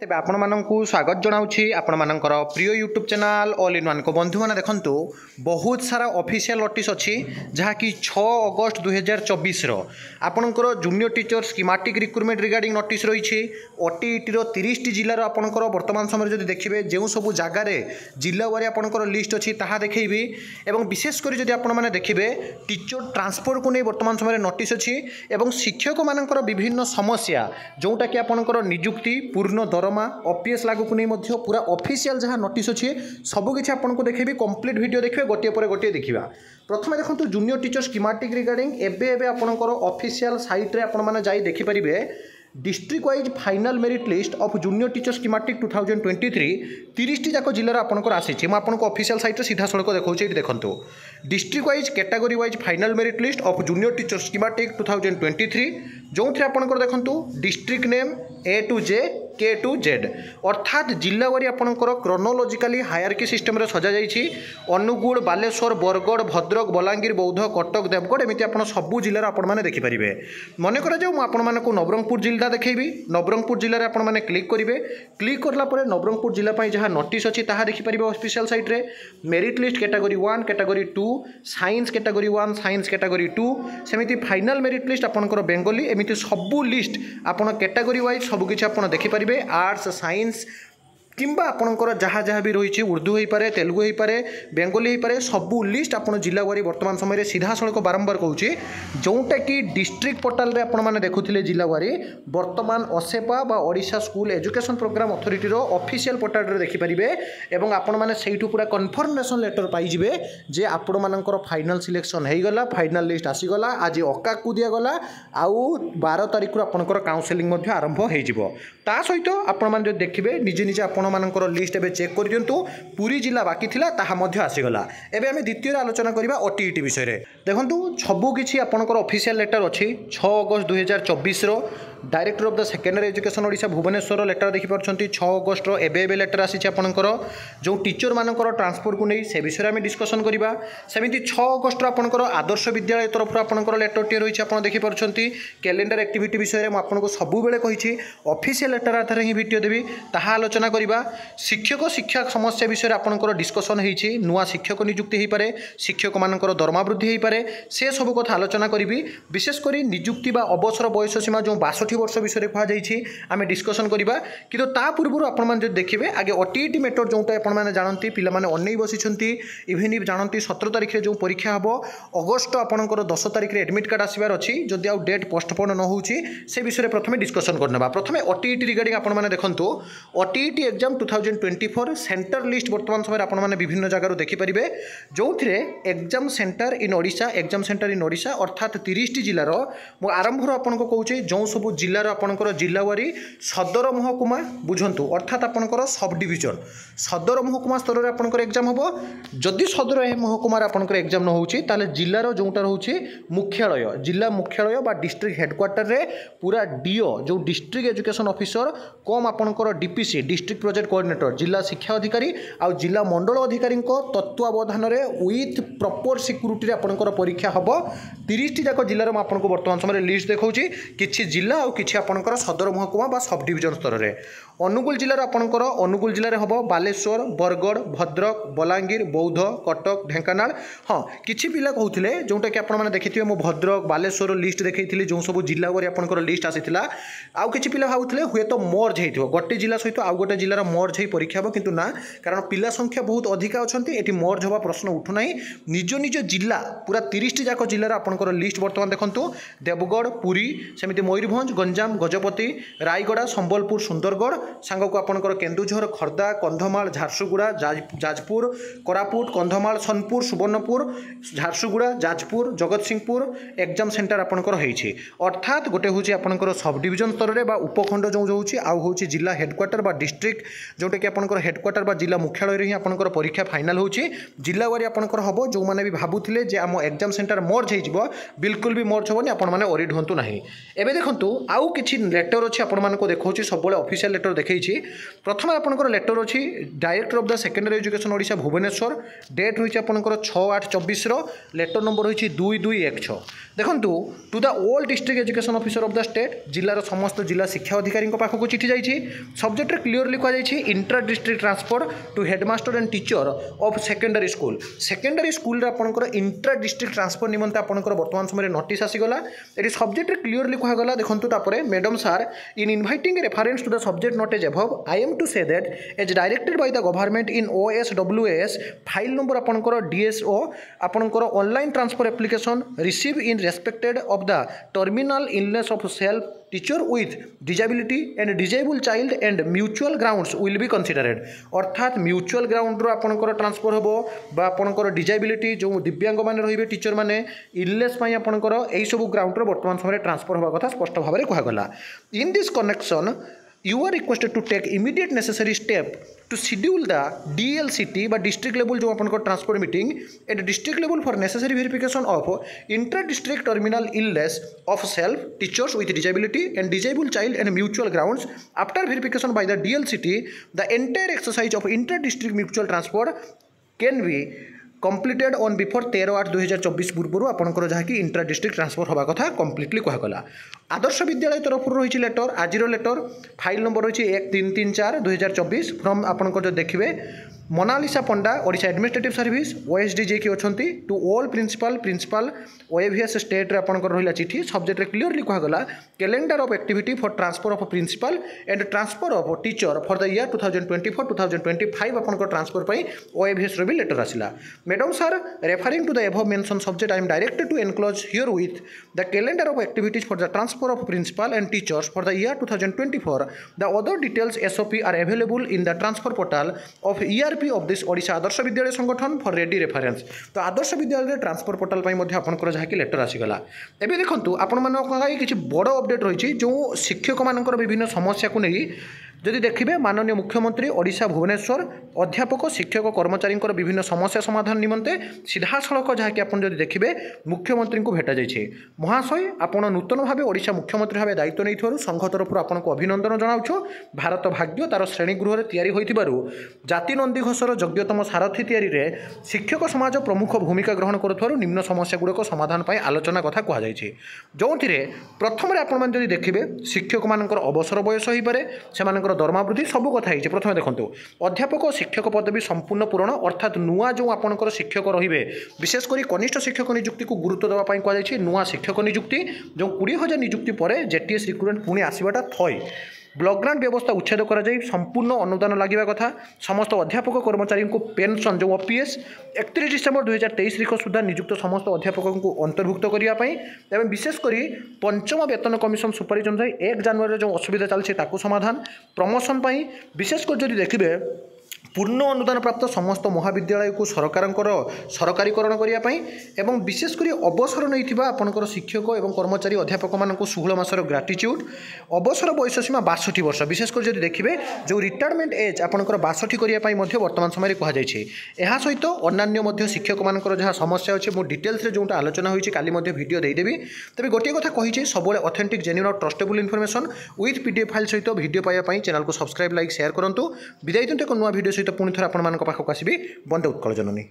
तेज आपण मानक स्वागत जनाऊँगी आपण मानकर प्रिय YouTube channel all in one को बंधु मैंने देखु बहुत सारा ऑफिशियल नोटिस अच्छी जहाँकि 6 अगस्त 2024 आपणकर junior teacher schematic recruitment regarding notice रही ओटीईटी 30 जिलार आपणकर वर्तमान समय जब देखिए जो सब जगार जिला वारी आपणकर लिस्ट अच्छी ताहा देखी और विशेषकर जब आपने देखिए टीचर ट्रांसफर को नहीं वर्तमान समय नोटिस अच्छी और शिक्षक मानकर विभिन्न समस्या जोटा कि आपणकर निजुक्ति पूर्ण दरमा ओपीएस लागू को नहीं पूरा ऑफिशियल जहाँ नोटिस अच्छी सबकि आपको देखेबी कंप्लीट वीडियो देखिए गोटे पर गोटे देखा प्रथम देखो जूनियर टीचर स्कीमेटिक रिगार्डिंग एबे आपणकर ऑफिशियल साइट रे आपण माने जाई देखि परिबे district wise final merit list of junior teacher schematic 2023 30 जाक जिलार आपणकर आसी मैं आपको ऑफिशियल साइट रे सीधा सड़क देखा ये देखो district wise category wise final merit list of junior teacher schematic 2023 जो थे आपणकर देखो district name A to J K to Z अर्थात जिला वारी आपणकर क्रोनोलॉजिकली हायरकी सिस्टम रे सजा जाइछि अनुगुड़ बालेश्वर बरगढ़ भद्रक बलांगीर बौद्ध कटक देवगढ़ एमती आप सबू जिलार आपण मैंने देखिपारे मन कर जाऊ मुझे नवरंगपुर जिला देखी नवरंगपुर जिले आपण मैंने क्लिक करेंगे क्लिक करला नवरंगपुर जिला जहाँ नोटिस अच्छी ताहा देखिपारे ऑफिशियल साइट रे merit list category 1 category 2 science category 1 science category 2 सेमिति फाइनल मेरिट लिस्ट आपणकर बेंगली एमती सबू लिस्ट आपन कैटेगरी वाइज सबकि आप देखिपारे आर्ट्स साइंस किंबा आपणकर जहाँ जहाँ भी रही उर्दू हो पारे तेलुगु हो पारे बेंगली हो पारे सबू लिस्ट आप जिला वारी वर्तमान समय सीधा सड़क बारंबार कहूँ जोटा कि डिस्ट्रिक्ट पोर्टाल रे आपण मैंने देखुले जिला वारी वर्तमान ओसेपा बा Odisha school education programme authority official portal रे देखिपारे और आपण मैंने सेठू पूरा कन्फर्मेशन लेटर पाइबे जे आपण मानकर फाइनल सिलेक्शन हो गला फाइनल लिस्ट आसीगला आज अका को दिगला आउ 12 तारिख आपणकर काउंसेलिंग आरंभ हो सहित आपण मैंने देखिए निजे निजे आपण मानकर लिस्ट एबे चेक कर दियंतु पूरी जिला बाकी थिला ताहा मध्य आसीगला एबे आमे द्वितीय आलोचना करबा ओटीईटी विषय रे देखंतु सबु किछि आपनकर ऑफिशियल लेटर अछि 6 अगस्त 2024 रो director of the secondary education Odisha Bhubaneswar letter देखि परछंती 6 अगस्त रो एबे लेटर आसी आपनकर जो टीचर मानकर ट्रांसफर को नहीं से विषय में डिस्कसन करबा सेमिति 6 अगस्त रो आपनकर आदर्श विद्यालय तरफ आपनकर लेटर टी रही आपन देखि परछंती कैलेंडर एक्टिविटी विषय में आपनको सबु बेले कहिछि ऑफिशियल लेटर आधार ही वीडियो देबी ताहा आलोचना करबा शिक्षक शिक्षा समस्या विषय में आपनकर डिस्कसन होईछि नुआ शिक्षक नियुक्ति हो पारे शिक्षक मानकर दरमा वृद्धि हो पारे से सब कथा आलोचना करी विशेषकर नियुक्ति बा अवसर बयस सीमा जो 62 वर्ष विषय कहुई आम डिस्कसन करवा कि पूर्व आपण देखिए आगे ओटीईटी मेथड जोटा आपने जानती पिलाने अनै बसी इवन जानती 17 तारिख में जो परीक्षा हम अगस्ट आपंकर 10 तारिख में एडमिट कार्ड आसबार अच्छी जदि आउ डेट पोस्टपोन न हो विषय प्रथम डिस्कसन करना प्रथम ओटीईटी रिगार्डिंग आपने देखो ओटीईटी एग्जाम 2024 सेंटर लिस्ट वर्तमान समय आपने विभिन्न जगार देखिपारे जो एग्जाम सेंटर इन ओडिशा एग्जाम सेंटर इन ओडिशा अर्थात 30 जिलार आरंभ आपको कहूँ जो सब जिलार आपंकर जिलावारी सदर महकुमा बुझंतु अर्थात आपंकर सब डिविजन सदर महकुमा स्तर में आपंकर एग्जाम हम जदि सदर महकुमार आपंकर एग्जाम न होची ताले जिलार जोटा रोचे मुख्यालय जिला मुख्यालय बा डिस्ट्रिक्ट हेडक्वार्टर रे पूरा डीओ जो डिस्ट्रिक्ट एजुकेशन ऑफिसर कम आपंकर डीपीसी डिस्ट्रिक्ट प्रोजेक्ट कोऑर्डिनेटर जिला शिक्षा अधिकारी आउ जिला मंडल अधिकारी तत्वावधान में विथ प्रॉपर सिक्यूरिटी आपंकर परीक्षा हम 30 जाक जिलार आपको वर्तमान समय लिस्ट देखा कि जिला और किसी आपंकर सदर महकुमा बा सब डिविजन स्तर में अनुगुल जिलार आपंकर अनुगुल जिले हम बालेश्वर बरगढ़ भद्रक बलांगीर बौद्ध कटक ढेंकानाल हाँ किसी पिला कहते जोटा कि आपने देखिए मो भद्रक बालेश्वर लिस्ट देखी जो सब जिला वारी आपंकर लिस्ट आसीला आउ किसी पिला भावुले हुए तो मर्ज हो गोटे जिला सहित आउ गोटे जिलार मर्ज हो परीक्षा हम किंतु ना कारण पिला संख्या बहुत अधिक अच्छा ये मर्ज हवा प्रश्न उठुना निज निज जिला पूरा 30 जाक जिलार आपंकर लिस्ट बर्तमान देखो देवगढ़ पुरी सेमती मयूरभंज गंजाम गजपति रायगड़ा संबलपुर सुंदरगढ़ सांग को आपंकर केन्दुझर खर्दा कंधमाल झारसुगुड़ा जाजपुर कोरापुट कंधमाल सोनपुर सुवर्णपुर झारसुगुड़ा जाजपुर जगतसिंहपुर एग्जाम सेंटर आपंकर होती अर्थात गोटे हूँ आपंकर सब डिविजन स्तर में उपखंड जो होची आउ होची जिला हेडक्वार्टर बा डिस्ट्रिक्ट जोटा कि आपंकर हेडक्वार्टर बा जिला मुख्यालय ही आपंकर परीक्षा फाइनल होची जिला वारी आपंकर हम जो मैंने भी भावुले जे आम एग्जाम सेंटर मर्ज हो बिल्कुल भी मर्ज हेनी आपण मैंने ओरिड हूँ ना एवं देखूँ आउ किछि लेटर अच्छी आपको देखा सब ऑफिशियल लेटर देखी प्रथम आपंकर लेटर अच्छी director of the secondary education Odisha Bhubaneswar date रही आपंकर 6/8/24 लेटर नंबर रही 2216 देखूँ to the all district education officer of the state जिलार समस्त जिला शिक्षा अधिकारी पाखक चिठी जाइए सब्जेक्ट क्लीयरली कहुई inter district transfer to headmaster and teacher of secondary school आपंकर इंटर डिस्ट्रिक्ट ट्रांसफर निमंते आपंकर वर्तमान समय नोटिस आसीगला ये सब्जेक्ट क्लीयरली कहगला देखो madam sir in inviting reference to the subject note as above I am to say that as directed by the government in OSWAS file number आपंकर DSO आपंकर online transfer application receive in respected of the terminal illness of self teacher with disability and disable child and mutual grounds will be considered अर्थात mutual ground आपंकर transfer हम आपंकर disability जो दिव्यांग मैंने रही टीचर मैंने इलनेस आपंकर यही सब ग्राउंड वर्तमान समय ट्रांसफर होगा कथा स्पष्ट भाव में कहगला in this connection you are requested to take immediate necessary step to schedule the DLCT by district level जो अपन को transfer meeting at district level for necessary verification of inter district terminal illness of self teachers with disability and disabled child and mutual grounds after verification by the DLCT the entire exercise of inter district mutual transfer can be completed on before 13/8/2024 पूर्व आपंकर जहाँकि inter district transfer होगा कथा completely कहगला Adarsh Vidyalaya तरफ रही letter आज letter file number रही 13/3/2024 from आपंकर जो देखिए Monalisa Panda Odisha administrative service OSD ji अच्छा to all principal OAVS state आपंकर रहा चिठी सब्जेक्ट क्लीयरली कहगला calendar of activity for transfer of principal and transfer of teacher for the year 2024-2025 आपंकर ट्रांसफर पर OAVS भी लेटर आसला madam sir referring to the above mention subject I am directed to enclose herewith the calendar of activities for the transfer of principal and teachers for the year 2024 the other details SOP are available in the transfer portal of ERP of this Odisha Adarsha Vidyalaya Sangathan for ready reference तो Adarsh Vidyalaya transfer portal आपंकर जहाँकि letter आसीगला एवं देखो आपण किसी बड़ update रही जो शिक्षक मानकर विभिन्न समस्या को नहीं जदि देखिए माननीय मुख्यमंत्री ओडिशा भुवनेश्वर अध्यापक शिक्षक कर्मचारी विभिन्न समस्या समाधान निमंते सीधा सड़क जहाँकि आप देखिए मुख्यमंत्री को भेटा जाइए महाशय आपण नूतन भाव ओडिशा मुख्यमंत्री भाव दायित्व नहीं संघ तरफ आपको अभिनंदन जनाऊँ भारत भाग्य तार श्रेणीगृह जाति नंदी घोषर योग्यतम सारथी तैयारी शिक्षक समाज प्रमुख भूमिका ग्रहण करुवर निम्न समस्या गुड़िक समाधान पर आलोचना कथा कहुई जो प्रथम आप देखिए शिक्षक मान अवसर बयस हो पाए से दरमा वृद्धि सब कथा प्रथम देखो अध्यापक और शिक्षक पदवी संपूर्ण पूरण अर्थात नुआ जो आपंकर शिक्षक रे विशेषकर कनिष्ठ शिक्षक नियुक्ति को गुरुत्व देवाई कहुई नुआ शिक्षक नियुक्ति जो 20,000 नियुक्ति पर JTS रिक्रुटमेंट पुणी आसवाटा थई ब्लॉक ग्रांट व्यवस्था उच्छेद कर संपूर्ण अनुदान लगे कथा समस्त अध्यापक कर्मचारी को पेंशन जो OPS 31 डिसेम्बर 2023 तारीख सुधा नियुक्त समस्त अध्यापक को अंतर्भुक्त करने विशेषकर पंचम वेतन कमिशन सुपारिश अनुसार 1 जनवरी जो असुविधा चलती समाधान प्रमोशन विशेषकर जब देखिए पूर्ण अनुदान प्राप्त समस्त महाविद्यालय को सरकारीकरण करने एवं विशेषकर अवसर नहीं आपंकर शिक्षक और कर्मचारी अध्यापक मान 16 मासर ग्राटिट्यूड अवसर बयस सीमा 62 वर्ष विशेषकर जब देखिए जो रिटायरमेंट एज आपंकर 62 करने वर्तमान समय कहुई यह सहित अन्य शिक्षक मान जहाँ समस्या अच्छे मुझे डिटेल्स जो आलोचना होती काली वीडियो देदेवी तेज गोटे कथा कही सब ऑथेंटिक जेन्युइन और trustable information with PDF file सहित वीडियो पाइबा चैनल को सब्सक्राइब लाइक शेयर करूँ विदाय एक नुआ वीडियो सहित पुणी थोड़ा आपण पाखक आसबि बंदे उत्कल जननी।